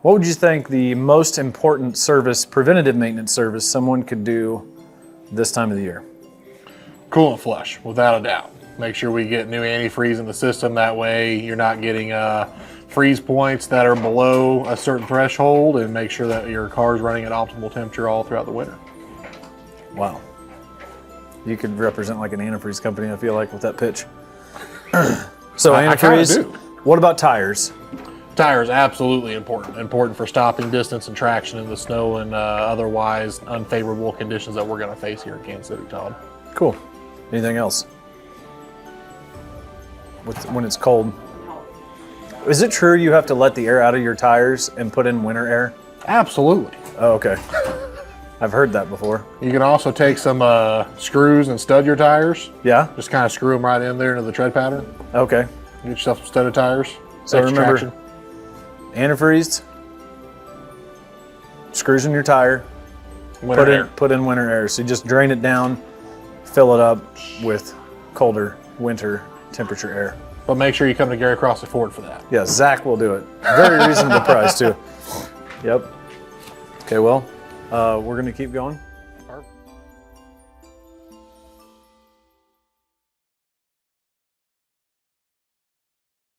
What would you think the most important service, preventative maintenance service, someone could do this time of the year? Coolant flush, without a doubt. Make sure we get new antifreeze in the system. That way you're not getting freeze points that are below a certain threshold, and make sure that your car is running at optimal temperature all throughout the winter. Wow. You could represent like an antifreeze company, I feel like, with that pitch. So antifreeze. I kinda do. What about tires? Tires, absolutely important. Important for stopping distance and traction in the snow and otherwise unfavorable conditions that we're going to face here in Kansas City, Todd. Cool. Anything else? When it's cold. Is it true you have to let the air out of your tires and put in winter air? Absolutely. Oh, okay. I've heard that before. You can also take some screws and stud your tires. Yeah? Just kind of screw them right in there into the tread pattern. Okay. Get yourself some studded tires. So Extra remember, traction. antifreeze, screws in your tire, Winter put in winter air. So you just drain it down, fill it up with colder winter temperature air. But make sure you come to Gary Crossley Ford for that. Yeah, Zach will do it. Very reasonable price too. Yep. Okay, well, we're gonna keep going.